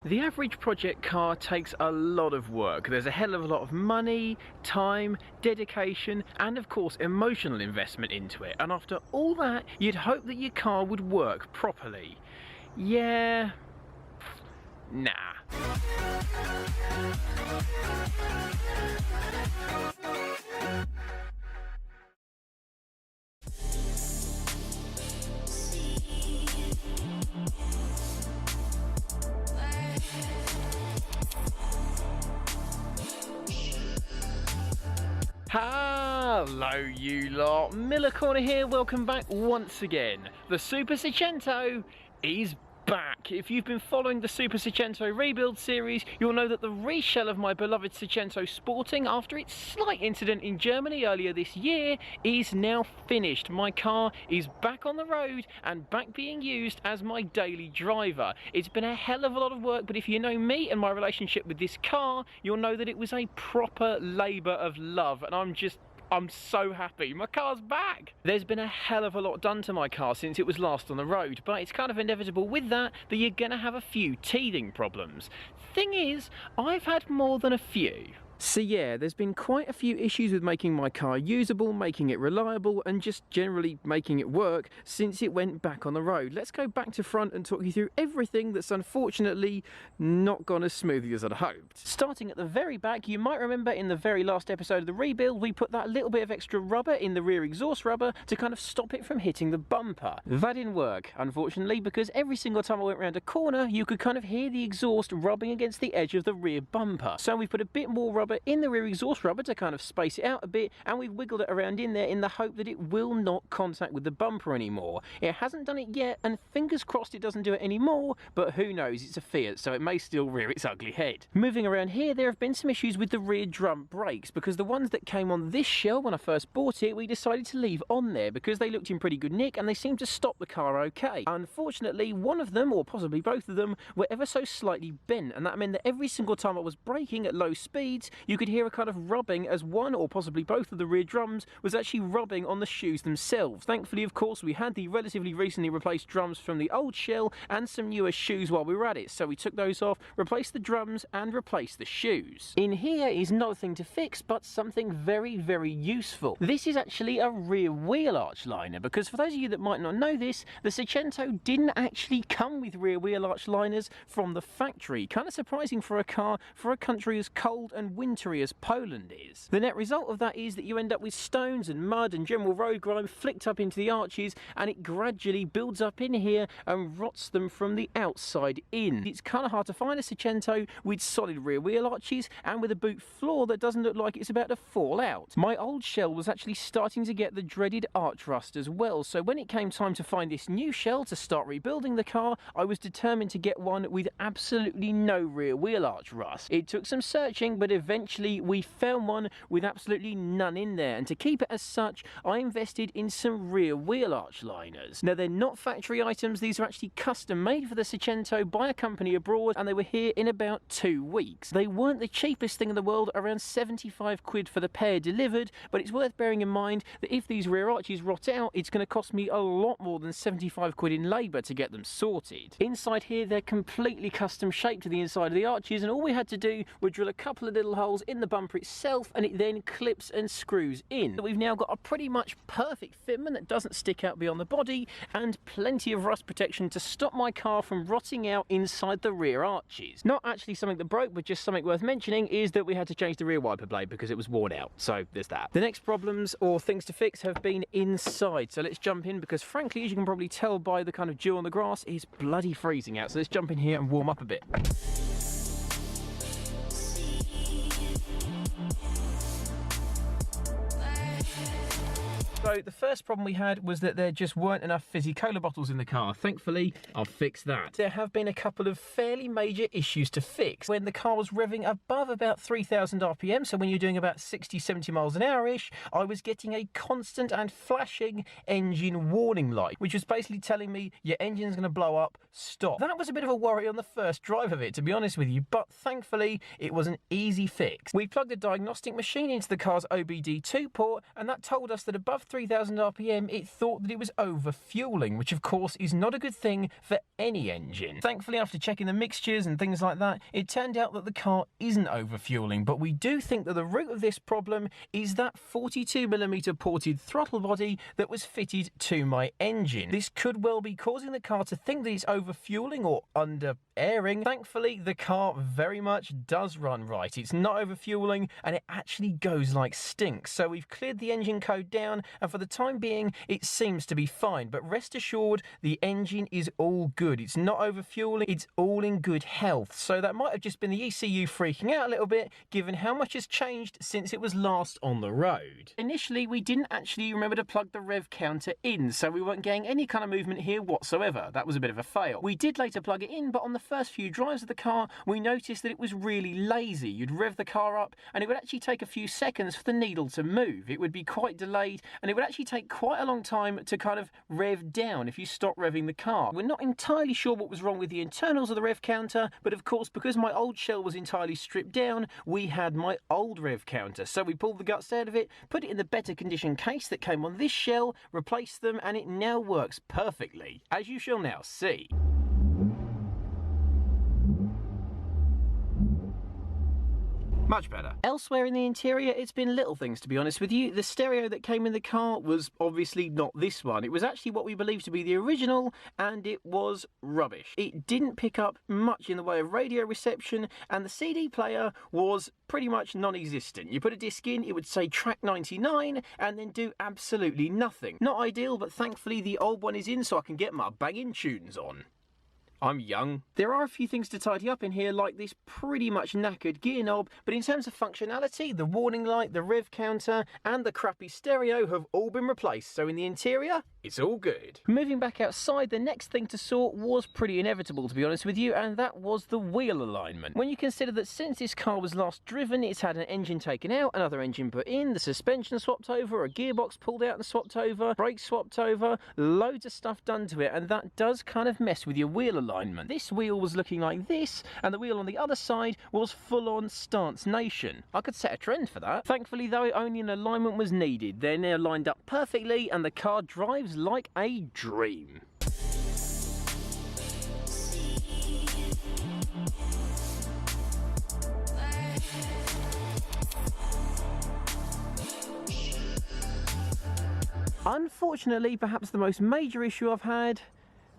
The average project car takes a lot of work. There's a hell of a lot of money, time, dedication, and of course emotional investment into it. And after all that, you'd hope that your car would work properly. Yeah, nah. Hello you lot, Miller Corner here, welcome back once again. The Super Seicento is back. If you've been following the Super Seicento Rebuild series, you'll know that the reshell of my beloved Seicento Sporting, after its slight incident in Germany earlier this year, is now finished. My car is back on the road and back being used as my daily driver. It's been a hell of a lot of work, but if you know me and my relationship with this car, you'll know that it was a proper labour of love, and I'm so happy. My car's back. There's been a hell of a lot done to my car since it was last on the road, but it's kind of inevitable with that you're gonna have a few teething problems. Thing is, I've had more than a few. So yeah, there's been quite a few issues with making my car usable, making it reliable, and just generally making it work since it went back on the road. Let's go back to front and talk you through everything that's unfortunately not gone as smoothly as I'd hoped. Starting at the very back, you might remember in the very last episode of the rebuild, we put that little bit of extra rubber in the rear exhaust rubber to kind of stop it from hitting the bumper. That didn't work, unfortunately, because every single time I went around a corner, you could kind of hear the exhaust rubbing against the edge of the rear bumper. So we put a bit more rubber in the rear exhaust rubber to kind of space it out a bit, and we've wiggled it around in there in the hope that it will not contact with the bumper anymore. It hasn't done it yet, and fingers crossed it doesn't do it anymore, but who knows, it's a Fiat, so it may still rear its ugly head. Moving around here, there have been some issues with the rear drum brakes, because the ones that came on this shell when I first bought it, we decided to leave on there because they looked in pretty good nick and they seemed to stop the car okay. Unfortunately, one of them, or possibly both of them, were ever so slightly bent, and that meant that every single time I was braking at low speeds, you could hear a kind of rubbing as one or possibly both of the rear drums was actually rubbing on the shoes themselves. Thankfully, of course, we had the relatively recently replaced drums from the old shell and some newer shoes while we were at it, so we took those off, replaced the drums and replaced the shoes. In here is nothing to fix, but something very, very useful. This is actually a rear wheel arch liner, because for those of you that might not know this, the Seicento didn't actually come with rear wheel arch liners from the factory. Kind of surprising for a car for a country as cold and wintry as Poland is. The net result of that is that you end up with stones and mud and general road grime flicked up into the arches, and it gradually builds up in here and rots them from the outside in. It's kind of hard to find a Seicento with solid rear wheel arches and with a boot floor that doesn't look like it's about to fall out. My old shell was actually starting to get the dreaded arch rust as well, so when it came time to find this new shell to start rebuilding the car, I was determined to get one with absolutely no rear wheel arch rust. It took some searching, but eventually we found one with absolutely none in there, and to keep it as such, I invested in some rear wheel arch liners. Now, they're not factory items, these are actually custom made for the Seicento by a company abroad, and they were here in about 2 weeks. They weren't the cheapest thing in the world, around 75 quid for the pair delivered, but it's worth bearing in mind that if these rear arches rot out, it's going to cost me a lot more than 75 quid in labour to get them sorted. Inside here, they're completely custom shaped to the inside of the arches, and all we had to do was drill a couple of little holes in the bumper itself, and it then clips and screws in. We've now got a pretty much perfect fitment that doesn't stick out beyond the body, and plenty of rust protection to stop my car from rotting out inside the rear arches. Not actually something that broke, but just something worth mentioning is that we had to change the rear wiper blade because it was worn out, so there's that. The next problems or things to fix have been inside, so let's jump in, because frankly, as you can probably tell by the kind of dew on the grass, it's bloody freezing out, so let's jump in here and warm up a bit. So the first problem we had was that there just weren't enough fizzy cola bottles in the car. Thankfully, I've fixed that. There have been a couple of fairly major issues to fix. When the car was revving above about 3,000 RPM, so when you're doing about 60, 70 miles an hour-ish, I was getting a constant and flashing engine warning light, which was basically telling me your engine's going to blow up, stop. That was a bit of a worry on the first drive of it, to be honest with you, but thankfully, it was an easy fix. We plugged a diagnostic machine into the car's OBD2 port, and that told us that above 3,000 RPM, it thought that it was over-fueling, which of course is not a good thing for any engine. Thankfully, after checking the mixtures and things like that, it turned out that the car isn't over-fueling, but we do think that the root of this problem is that 42mm ported throttle body that was fitted to my engine. This could well be causing the car to think that it's over-fueling or under-airing. Thankfully, the car very much does run right. It's not over-fueling, and it actually goes like stink. So we've cleared the engine code down, and for the time being, it seems to be fine. But rest assured, the engine is all good. It's not over-fueling, it's all in good health. So that might have just been the ECU freaking out a little bit, given how much has changed since it was last on the road. Initially, we didn't actually remember to plug the rev counter in, so we weren't getting any kind of movement here whatsoever. That was a bit of a fail. We did later plug it in, but on the first few drives of the car, we noticed that it was really lazy. You'd rev the car up, and it would actually take a few seconds for the needle to move. It would be quite delayed, and it would actually take quite a long time to kind of rev down if you stop revving the car. We're not entirely sure what was wrong with the internals of the rev counter, but of course, because my old shell was entirely stripped down, we had my old rev counter. So we pulled the guts out of it, put it in the better condition case that came on this shell, replaced them, and it now works perfectly, as you shall now see. Much better. Elsewhere in the interior, it's been little things, to be honest with you. The stereo that came in the car was obviously not this one. It was actually what we believe to be the original, and it was rubbish. It didn't pick up much in the way of radio reception, and the CD player was pretty much non-existent. You put a disc in, it would say track 99, and then do absolutely nothing. Not ideal, but thankfully the old one is in, so I can get my banging tunes on. I'm young. There are a few things to tidy up in here, like this pretty much knackered gear knob, but in terms of functionality, the warning light, the rev counter, and the crappy stereo have all been replaced, so in the interior, it's all good. Moving back outside, the next thing to sort was pretty inevitable, to be honest with you, and that was the wheel alignment. When you consider that since this car was last driven, it's had an engine taken out, another engine put in, the suspension swapped over, a gearbox pulled out and swapped over, brakes swapped over, loads of stuff done to it, and that does kind of mess with your wheel alignment. This wheel was looking like this, and the wheel on the other side was full-on stance nation. I could set a trend for that. Thankfully though, only an alignment was needed. They're now lined up perfectly, and the car drives like a dream. Unfortunately, perhaps the most major issue I've had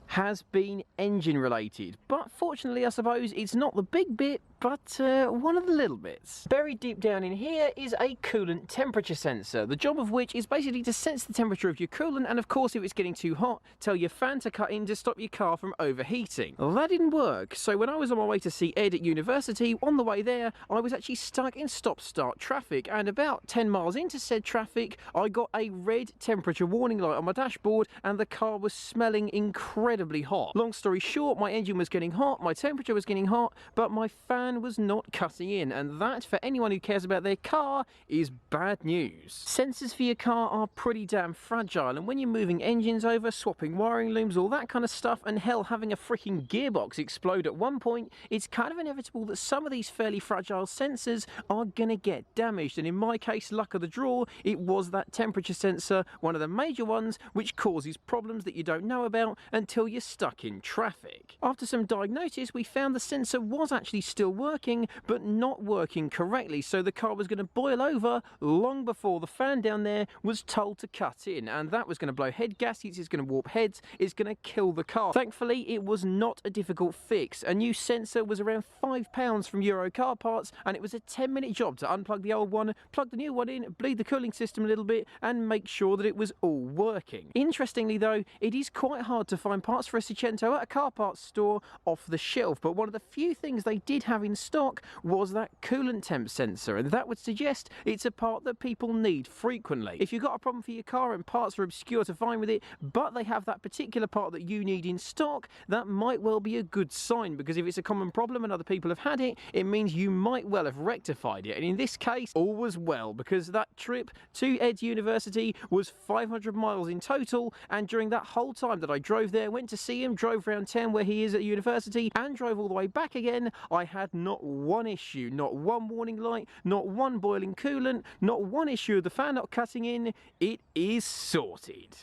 has been engine related, but fortunately I suppose it's not the big bit, but one of the little bits. Buried deep down in here is a coolant temperature sensor, the job of which is basically to sense the temperature of your coolant, and of course if it's getting too hot, tell your fan to cut in to stop your car from overheating. Well, that didn't work, so when I was on my way to see Ed at university, on the way there I was actually stuck in stop-start traffic, and about 10 miles into said traffic I got a red temperature warning light on my dashboard, and the car was smelling incredibly hot. Long story short, my engine was getting hot, my temperature was getting hot, but my fan was not cutting in, and that, for anyone who cares about their car, is bad news. Sensors for your car are pretty damn fragile, and when you're moving engines over, swapping wiring looms, all that kind of stuff, and hell, having a freaking gearbox explode at one point, it's kind of inevitable that some of these fairly fragile sensors are gonna get damaged, and in my case, luck of the draw, it was that temperature sensor, one of the major ones, which causes problems that you don't know about until you're stuck in traffic. After some diagnosis, we found the sensor was actually still working, but not working correctly, so the car was going to boil over long before the fan down there was told to cut in, and that was going to blow head gaskets, it's going to warp heads, it's going to kill the car. Thankfully, it was not a difficult fix. A new sensor was around £5 from Euro Car Parts, and it was a 10-minute job to unplug the old one, plug the new one in, bleed the cooling system a little bit, and make sure that it was all working. Interestingly though, it is quite hard to find parts for a Seicento at a car parts store off the shelf, but one of the few things they did have in stock was that coolant temp sensor, and that would suggest it's a part that people need frequently. If you've got a problem for your car and parts are obscure to find with it, but they have that particular part that you need in stock, that might well be a good sign, because if it's a common problem and other people have had it, it means you might well have rectified it, and in this case, all was well, because that trip to Ed's university was 500 miles in total, and during that whole time that I drove there, went went to see him, drove around town where he is at university, and drove all the way back again. I had not one issue, not one warning light, not one boiling coolant, not one issue of the fan not cutting in. It is sorted.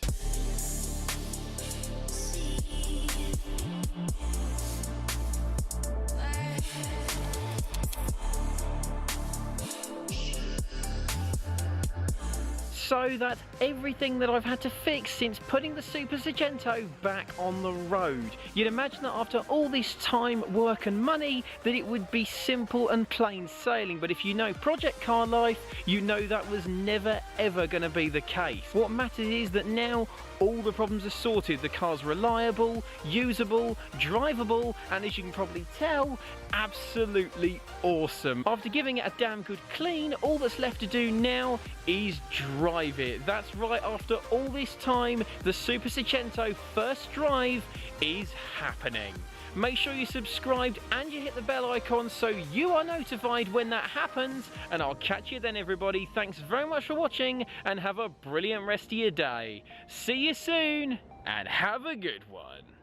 So that's everything that I've had to fix since putting the Super Seicento back on the road. You'd imagine that after all this time, work and money, that it would be simple and plain sailing, but if you know project car life, you know that was never ever going to be the case. What matters is that now all the problems are sorted. The car's reliable, usable, drivable, and as you can probably tell, absolutely awesome. After giving it a damn good clean, all that's left to do now is drive it. That's right, after all this time, the Super Seicento first drive is happening. Make sure you're subscribed and you hit the bell icon so you are notified when that happens, and I'll catch you then, everybody. Thanks very much for watching and have a brilliant rest of your day. See you soon and have a good one.